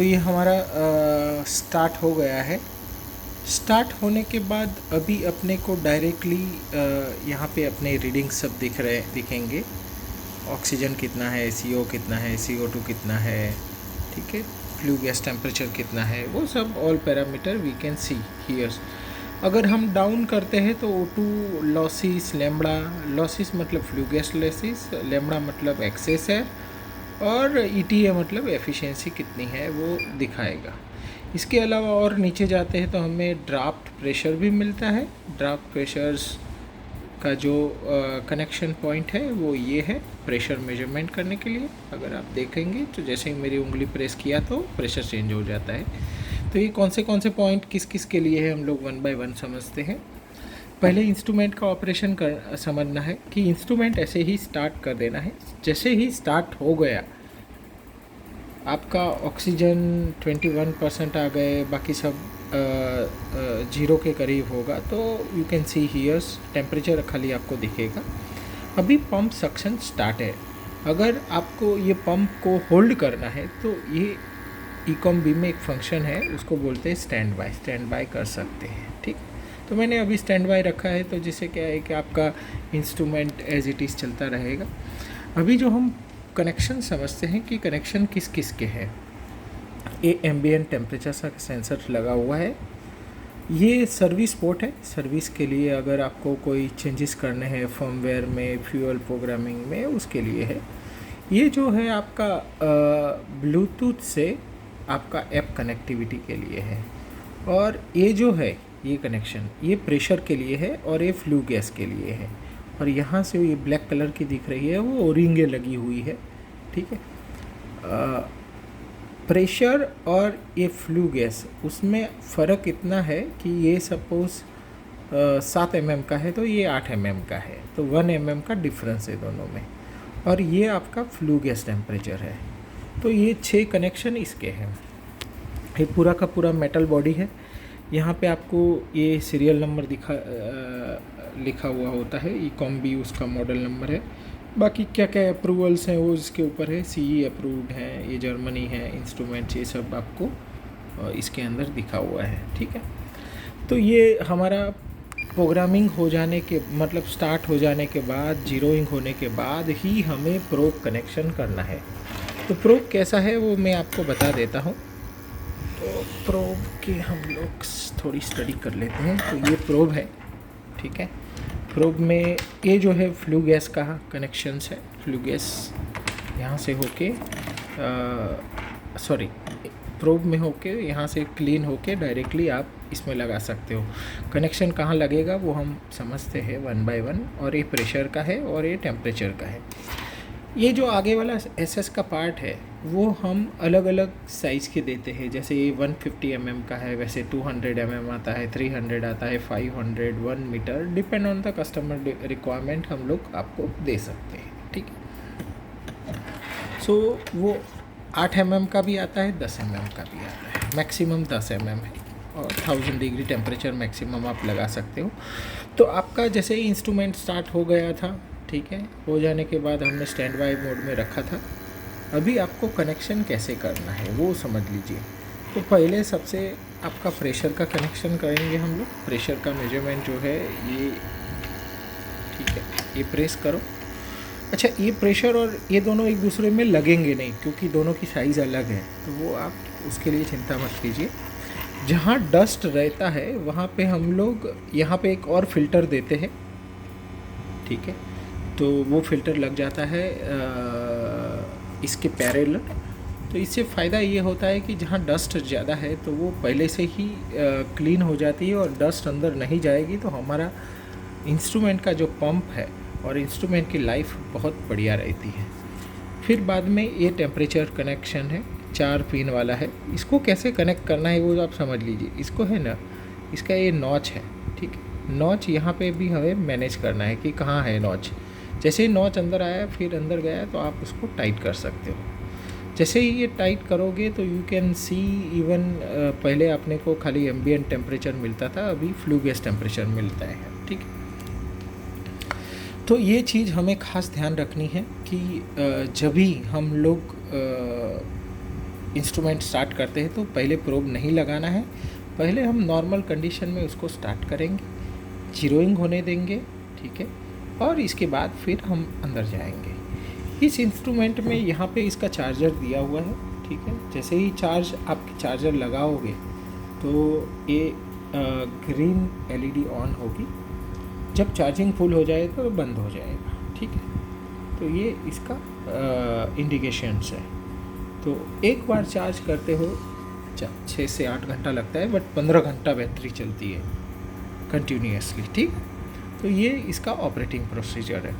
तो ये हमारा स्टार्ट हो गया है। स्टार्ट होने के बाद अभी अपने को डायरेक्टली यहाँ पे अपने रीडिंग सब दिखेंगे। ऑक्सीजन कितना है, CO कितना है, CO2 कितना है, ठीक है, फ्लू गैस टेम्परेचर कितना है, वो सब all parameter we can see here. अगर हम डाउन करते हैं तो O2 लॉसिस, लैम्बडा, लॉसिस मतलब फ्लू गैस लॉसिस, लैम्बडा मतलब एक्सेस है, और ETA मतलब एफिशिएंसी कितनी है वो दिखाएगा। इसके अलावा और नीचे जाते हैं तो हमें ड्राफ्ट प्रेशर भी मिलता है। ड्राफ्ट प्रेशर्स का जो कनेक्शन पॉइंट है वो ये है प्रेशर मेजरमेंट करने के लिए। अगर आप देखेंगे तो जैसे ही मेरी उंगली प्रेस किया तो प्रेशर चेंज हो जाता है। तो ये कौन से पॉइंट किस किस के लिए है हम लोग 1 बाय 1 समझते हैं। पहले इंस्ट्रूमेंट का ऑपरेशन समझना है कि इंस्ट्रूमेंट ऐसे ही स्टार्ट कर देना है। जैसे ही स्टार्ट हो गया आपका ऑक्सीजन 21% आ गए, बाकी सब 0 के करीब होगा, तो you can see here's temperature खाली आपको दिखेगा। अभी पंप सक्शन स्टार्ट है। अगर आपको ये पंप को होल्ड करना है तो ये ईकॉम बी में एक फंक्शन है, उसको बोलते हैं स्टैंड बाय कर सकते हैं, ठीक। तो मैंने अभी स्टैंड बाय रखा है, तो जिससे क्या है कि आपका इंस्ट्रूमेंट एज इट इज़ चलता रहेगा। अभी जो हम कनेक्शन समझते हैं कि कनेक्शन किस किस के हैं। ये एम्बिएंट टेम्परेचर का सेंसर लगा हुआ है। ये सर्विस पोर्ट है, सर्विस के लिए अगर आपको कोई चेंजेस करने हैं फर्मवेयर में, फ्यूल प्रोग्रामिंग में, उसके लिए है। ये जो है आपका ब्लूटूथ से आपका ऐप कनेक्टिविटी के लिए है। और ये जो है ये कनेक्शन, ये प्रेशर के लिए है और ये फ्लू गैस के लिए है। और यहाँ से ये ब्लैक कलर की दिख रही है वो ओरिंगे लगी हुई है, ठीक है। प्रेशर और ये फ्लू गैस, उसमें फ़र्क इतना है कि ये सपोज़ 7 mm का है तो ये 8 mm का है, तो 1 mm का डिफरेंस है दोनों में। और ये आपका फ्लू गैस टेम्परेचर है। तो ये 6 कनेक्शन इसके हैं। ये पूरा का पूरा मेटल बॉडी है। यहाँ पे आपको ये सीरियल नंबर लिखा हुआ होता है, ईकॉम बी उसका मॉडल नंबर है। बाकी क्या क्या अप्रूवल्स हैं वो इसके ऊपर है, CE अप्रूव्ड है, ये जर्मनी है, इंस्ट्रूमेंट्स ये सब आपको इसके अंदर दिखा हुआ है, ठीक है। तो ये हमारा प्रोग्रामिंग हो जाने के मतलब स्टार्ट हो जाने के बाद, जीरोइंग होने के बाद ही हमें प्रोब कनेक्शन करना है। तो प्रोब कैसा है वो मैं आपको बता देता हूँ। तो प्रोब के हम लोग थोड़ी स्टडी कर लेते हैं। तो ये प्रोब है, ठीक है। प्रोब में ये जो है फ्लू गैस का कनेक्शंस है। फ्लू गैस यहाँ से होके प्रोब में होके यहाँ से क्लीन होके डायरेक्टली आप इसमें लगा सकते हो। कनेक्शन कहाँ लगेगा वो हम समझते हैं 1 बाय 1। और ये प्रेशर का है और ये टेम्परेचर का है। ये जो आगे वाला SS का पार्ट है वो हम अलग अलग साइज़ के देते हैं। जैसे ये 150 mm का है, वैसे 200 mm आता है, 300 आता है, 500, 1 metre, depend on the customer requirement हम लोग आपको दे सकते हैं, ठीक है। सो वो 8 mm का भी आता है, 10 mm का भी आता है, मैक्सिमम 10 mm है। और 1000 डिग्री टेम्परेचर मैक्सिमम आप लगा सकते हो। तो आपका जैसे ही इंस्ट्रूमेंट स्टार्ट हो गया था, ठीक है, हो जाने के बाद हमने स्टैंड बाय मोड में रखा था। अभी आपको कनेक्शन कैसे करना है वो समझ लीजिए। तो पहले सबसे आपका प्रेशर का कनेक्शन करेंगे हम लोग। प्रेशर का मेजरमेंट जो है ये, ठीक है, ये प्रेस करो। अच्छा, ये प्रेशर और ये दोनों एक दूसरे में लगेंगे नहीं क्योंकि दोनों की साइज़ अलग है, तो वो आप उसके लिए चिंता मत कीजिए। जहाँ डस्ट रहता है वहाँ पे हम लोग यहाँ पे एक और फिल्टर देते हैं, ठीक है। तो वो फ़िल्टर लग जाता है इसके पैरेलल। तो इससे फ़ायदा ये होता है कि जहाँ डस्ट ज़्यादा है तो वो पहले से ही क्लीन हो जाती है और डस्ट अंदर नहीं जाएगी। तो हमारा इंस्ट्रूमेंट का जो पंप है और इंस्ट्रूमेंट की लाइफ बहुत बढ़िया रहती है। फिर बाद में ये टेम्परेचर कनेक्शन है, 4 पिन वाला है। इसको कैसे कनेक्ट करना है वो आप समझ लीजिए। इसको है ना, इसका ये नॉच है, ठीक है। नॉच यहाँ पे भी हमें मैनेज करना है कि कहाँ है नॉच। जैसे ही नॉच अंदर आया फिर अंदर गया तो आप उसको टाइट कर सकते हो। जैसे ही ये टाइट करोगे तो यू कैन सी इवन पहले अपने को खाली एम्बिएंट टेम्परेचर मिलता था, अभी फ्लू गैस टेम्परेचर मिलता है, ठीक है। तो ये चीज़ हमें ख़ास ध्यान रखनी है कि जब भी हम लोग इंस्ट्रूमेंट स्टार्ट करते हैं तो पहले प्रोब नहीं लगाना है, पहले हम नॉर्मल कंडीशन में उसको स्टार्ट करेंगे, जीरोइंग होने देंगे, ठीक है, और इसके बाद फिर हम अंदर जाएंगे। इस इंस्ट्रूमेंट में यहाँ पे इसका चार्जर दिया हुआ है, ठीक है। जैसे ही आपके चार्जर लगाओगे तो ये ग्रीन एलईडी ऑन होगी, जब चार्जिंग फुल हो जाए तो बंद हो जाएगा, ठीक है। तो ये इसका इंडिकेशंस है। तो एक बार चार्ज करते हो 6 से 8 घंटा लगता है, बट 15 घंटा बैटरी चलती है कंटिन्यूसली, ठीक। तो ये इसका ऑपरेटिंग प्रोसीजर है।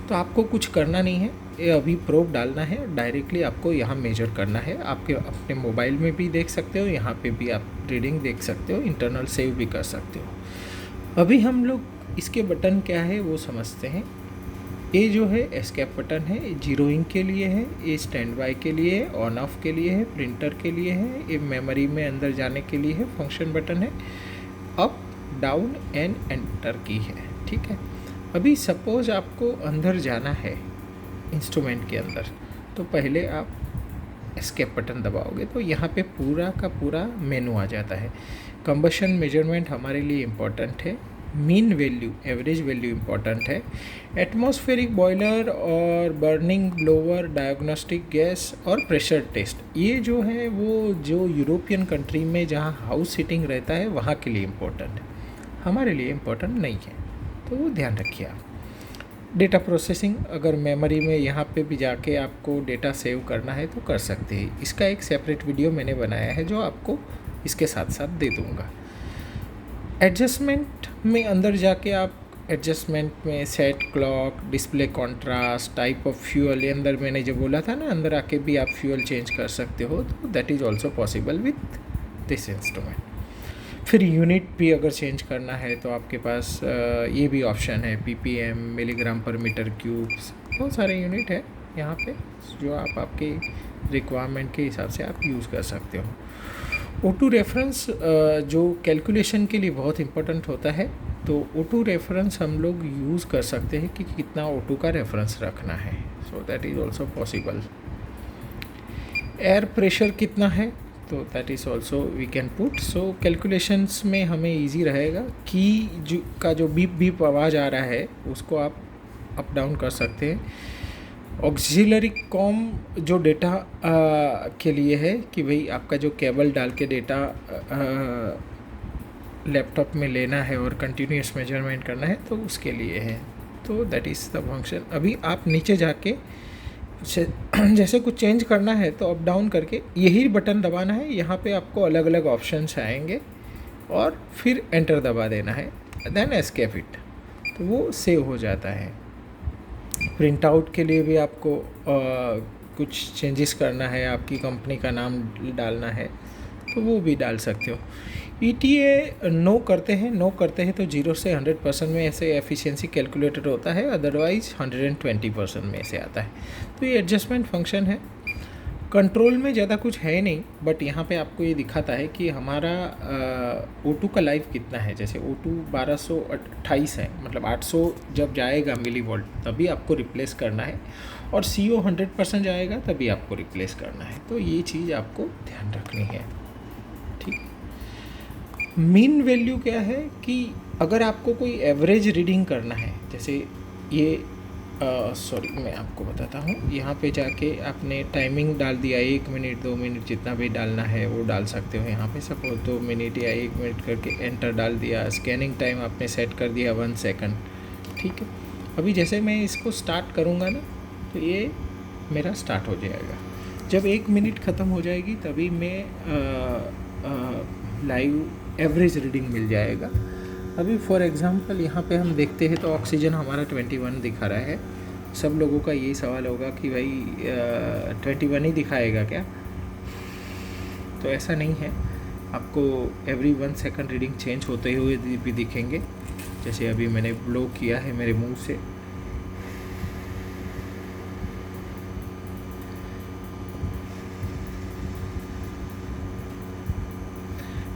तो आपको कुछ करना नहीं है, ये अभी प्रोब डालना है, डायरेक्टली आपको यहाँ मेजर करना है। आपके अपने मोबाइल में भी देख सकते हो, यहाँ पे भी आप रीडिंग देख सकते हो, इंटरनल सेव भी कर सकते हो। अभी हम लोग इसके बटन क्या है वो समझते हैं। ये जो है एस्केप बटन है, ये जीरोइंग के लिए है, ये स्टैंड बाय के लिए है, ऑन ऑफ के लिए है, प्रिंटर के लिए है, ये मेमोरी में अंदर जाने के लिए है, फंक्शन बटन है, अप डाउन एंड एंटर की है, ठीक है। अभी सपोज आपको अंदर जाना है इंस्ट्रूमेंट के अंदर, तो पहले आप एस्केप बटन दबाओगे तो यहाँ पे पूरा का पूरा मेनू आ जाता है। कंबशन मेजरमेंट हमारे लिए इम्पॉर्टेंट है, mean value average value important है, एटमॉस्फेरिक बॉयलर और बर्निंग ब्लोअर, डायग्नोस्टिक गैस और प्रेशर टेस्ट, ये जो है वो जो यूरोपियन कंट्री में जहाँ हाउस सीटिंग रहता है वहाँ के लिए इम्पोर्टेंट है, हमारे लिए इम्पोर्टेंट नहीं है, तो वो ध्यान रखिए आप। डेटा प्रोसेसिंग, अगर मेमोरी में यहाँ पे भी जाके आपको डेटा सेव करना है तो कर सकते हैं। इसका एक सेपरेट वीडियो मैंने बनाया है जो आपको इसके साथ साथ दे दूँगा। एडजस्टमेंट में अंदर जाके आप एडजस्टमेंट में set clock, display contrast, type of fuel, ये अंदर मैंने जो बोला था ना, अंदर आके भी आप फ्यूल चेंज कर सकते हो, तो that is also possible with this instrument. फिर यूनिट भी अगर चेंज करना है तो आपके पास ये भी ऑप्शन है, पीपीएम, मिलीग्राम पर मीटर क्यूब्स, बहुत सारे यूनिट है यहाँ पे जो आप आपके रिक्वायरमेंट के हिसाब से आप यूज़ कर सकते हो। O2 रेफरेंस जो कैलकुलेशन के लिए बहुत इम्पोर्टेंट होता है, तो O2 रेफरेंस हम लोग यूज़ कर सकते हैं कि कितना O2 का रेफरेंस रखना है, so that is also possible. Air pressure कितना है तो that is also we can put. So calculations में हमें इजी रहेगा कि जो बीप बीप आवाज़ आ रहा है उसको आप अप डाउन कर सकते हैं। ऑक्सिलरी कॉम जो डेटा के लिए है कि भाई आपका जो केबल डाल के डेटा लैपटॉप में लेना है और कंटिन्यूस मेजरमेंट करना है तो उसके लिए है, तो दैट इज़ द फंक्शन। अभी आप नीचे जाके जैसे कुछ चेंज करना है तो अप डाउन करके यही बटन दबाना है, यहाँ पे आपको अलग अलग ऑप्शंस आएंगे और फिर एंटर दबा देना है, देन एस्केप इट, तो वो सेव हो जाता है। प्रिंट आउट के लिए भी आपको कुछ चेंजेस करना है, आपकी कंपनी का नाम डालना है तो वो भी डाल सकते हो। ETA नो करते हैं तो 0 से 100% में ऐसे एफिशिएंसी कैलकुलेटर होता है, अदरवाइज 120% में ऐसे आता है। तो ये एडजस्टमेंट फंक्शन है। कंट्रोल में ज़्यादा कुछ है नहीं, बट यहाँ पे आपको ये दिखाता है कि हमारा O2 का लाइफ कितना है। जैसे O2 1228 है, मतलब 800 जब जाएगा मिली वोल्ट तभी आपको रिप्लेस करना है, और CO 100% जाएगा तभी आपको रिप्लेस करना है। तो ये चीज़ आपको ध्यान रखनी है, ठीक। मीन वैल्यू क्या है कि अगर आपको कोई एवरेज रीडिंग करना है, जैसे ये मैं आपको बताता हूँ। यहाँ पे जाके आपने टाइमिंग डाल दिया, 1 मिनट 2 मिनट जितना भी डालना है वो डाल सकते हो। यहाँ पे सपोज 2 मिनट या 1 मिनट करके एंटर डाल दिया। स्कैनिंग टाइम आपने सेट कर दिया 1 सेकंड, ठीक है। अभी जैसे मैं इसको स्टार्ट करूँगा ना तो ये मेरा स्टार्ट हो जाएगा। जब 1 मिनट ख़त्म हो जाएगी तभी मैं लाइव एवरेज रीडिंग मिल जाएगा। अभी फॉर एग्ज़ाम्पल यहाँ पे हम देखते हैं तो ऑक्सीजन हमारा 21 दिखा रहा है। सब लोगों का यही सवाल होगा कि भाई 21 ही दिखाएगा क्या? तो ऐसा नहीं है, आपको एवरी 1 सेकंड रीडिंग चेंज होते हुए भी दिखेंगे। जैसे अभी मैंने ब्लो किया है मेरे मुंह से,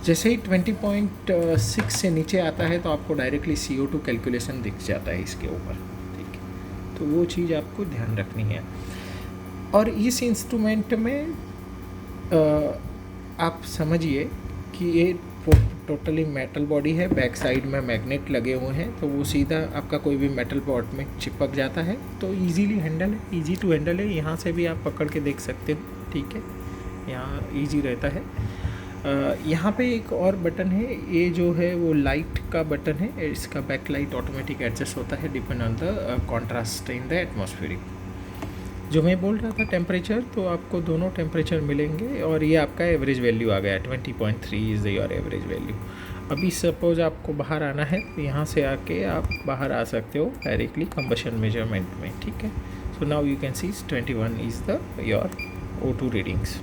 जैसे ही 20.6 से नीचे आता है तो आपको डायरेक्टली CO2 कैलकुलेशन दिख जाता है इसके ऊपर, ठीक है। तो वो चीज़ आपको ध्यान रखनी है। और इस इंस्ट्रूमेंट में आप समझिए कि ये टोटली मेटल बॉडी है, बैक साइड में मैग्नेट लगे हुए हैं, तो वो सीधा आपका कोई भी मेटल पॉट में चिपक जाता है, तो इजीली हैंडल है, इजी टू हैंडल है। यहाँ से भी आप पकड़ के देख सकते हो, ठीक है, यहाँ इजी रहता है। यहाँ पे एक और बटन है, ये जो है वो लाइट का बटन है, इसका बैक लाइट ऑटोमेटिक एडजस्ट होता है depend on the contrast in the atmospheric. जो मैं बोल रहा था टेम्परेचर, तो आपको दोनों टेम्परेचर मिलेंगे और ये आपका एवरेज वैल्यू आ गया 20.3 इज़ योर एवरेज वैल्यू। अभी सपोज आपको बाहर आना है, तो यहाँ से आके आप बाहर आ सकते हो डायरेक्टली कंबशन मेजरमेंट में, ठीक है। So now you can C 21 is the your O2 readings.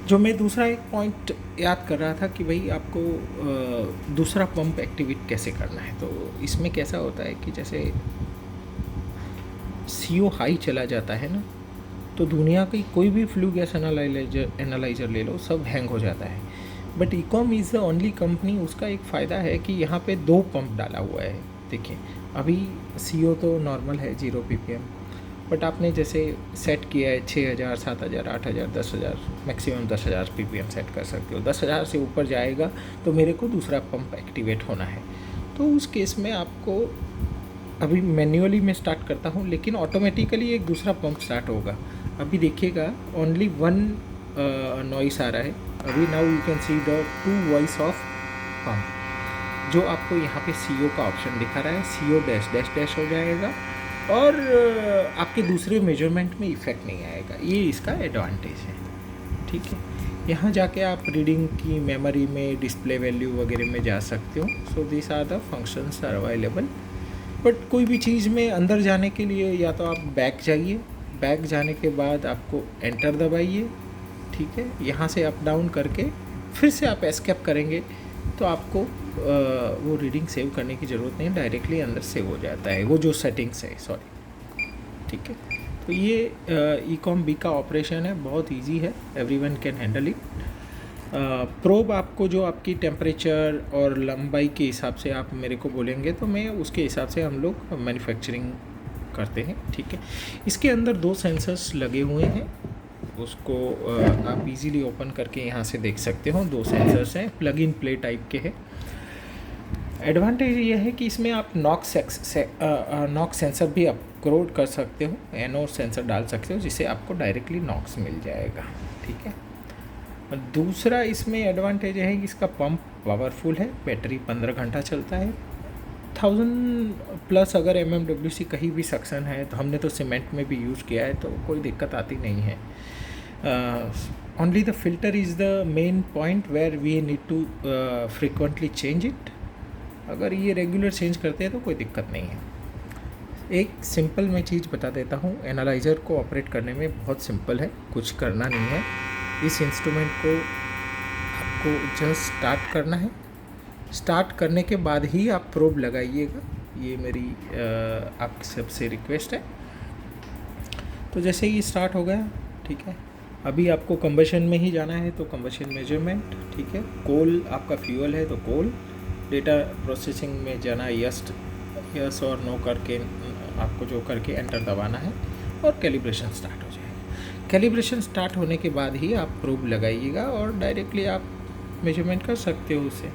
जो मैं दूसरा एक पॉइंट याद कर रहा था कि भाई आपको दूसरा पंप एक्टिवेट कैसे करना है। तो इसमें कैसा होता है कि जैसे CO हाई चला जाता है ना, तो दुनिया की कोई भी फ्लू गैस एनालाइजर ले लो, सब हैंग हो जाता है। But Ecom is the only company, उसका एक फ़ायदा है कि यहाँ पे 2 पंप डाला हुआ है। देखिए अभी CO तो नॉर्मल है 0 ppm, बट आपने जैसे सेट किया है 6000, 7000, 8000, 10000, मैक्सिमम 10000 ppm सेट कर सकते हो। 10000 से ऊपर जाएगा तो मेरे को दूसरा पंप एक्टिवेट होना है। तो उस केस में आपको अभी मैन्युअली मैं स्टार्ट करता हूँ, लेकिन ऑटोमेटिकली एक दूसरा पंप स्टार्ट होगा। अभी देखिएगा ओनली 1 नॉइस आ रहा है। अभी now you can see the 2 voice of pump. जो आपको यहाँ पे CO का ऑप्शन दिखा रहा है, CO डैश डैश डैश हो जाएगा और आपके दूसरे मेजरमेंट में इफ़ेक्ट नहीं आएगा। ये इसका एडवांटेज है, ठीक है। यहाँ जाके आप रीडिंग की मेमोरी में, डिस्प्ले वैल्यू वगैरह में जा सकते हो। So this are the functions are available. But कोई भी चीज़ में अंदर जाने के लिए या तो आप बैक जाइए, बैक जाने के बाद आपको एंटर दबाइए, ठीक है। यहाँ से अप डाउन करके फिर से आप एस्केप करेंगे तो आपको वो रीडिंग सेव करने की ज़रूरत नहीं, डायरेक्टली अंदर सेव हो जाता है, वो जो सेटिंग्स है, सॉरी, ठीक है। तो ये ईकॉम B का ऑपरेशन है, बहुत इजी है, everyone can handle it. Probe आपको जो आपकी टेम्परेचर और लंबाई के हिसाब से आप मेरे को बोलेंगे तो मैं उसके हिसाब से हम लोग मैन्युफैक्चरिंग करते हैं, ठीक है। इसके अंदर 2 सेंसर्स लगे हुए हैं, उसको आप इजीली ओपन करके यहाँ से देख सकते हो। 2 सेंसर्स हैं, प्लग इन प्ले टाइप के हैं। एडवांटेज ये है कि इसमें आप नॉक्स सेंसर भी अपग्रेड कर सकते हो, NO सेंसर डाल सकते हो, जिससे आपको डायरेक्टली नॉक्स मिल जाएगा, ठीक है। दूसरा इसमें एडवांटेज है कि इसका पंप पावरफुल है, बैटरी 15 घंटा चलता है। 1000+ अगर MMWC कहीं भी सक्शन है, तो हमने तो सीमेंट में भी यूज़ किया है, तो कोई दिक्कत आती नहीं है। Only the filter is the main point where we need to frequently change it. अगर ये रेगुलर चेंज करते हैं तो कोई दिक्कत नहीं है। एक सिंपल मैं चीज़ बता देता हूँ, एनालाइज़र को ऑपरेट करने में बहुत सिंपल है, कुछ करना नहीं है। इस इंस्ट्रूमेंट को आपको जस्ट स्टार्ट करना है, स्टार्ट करने के बाद ही आप प्रोब लगाइएगा, ये मेरी आप सबसे रिक्वेस्ट है। तो जैसे ही स्टार्ट हो गया, ठीक है, अभी आपको कंबशन में ही जाना है, तो कंबशन मेजरमेंट, ठीक है। कोल आपका फ्यूल है तो कोल, डेटा प्रोसेसिंग में जाना, यस और नो करके आपको जो करके एंटर दबाना है और कैलिब्रेशन स्टार्ट हो जाएगा। कैलिब्रेशन स्टार्ट होने के बाद ही आप प्रोब लगाइएगा और डायरेक्टली आप मेजरमेंट कर सकते हो उसे।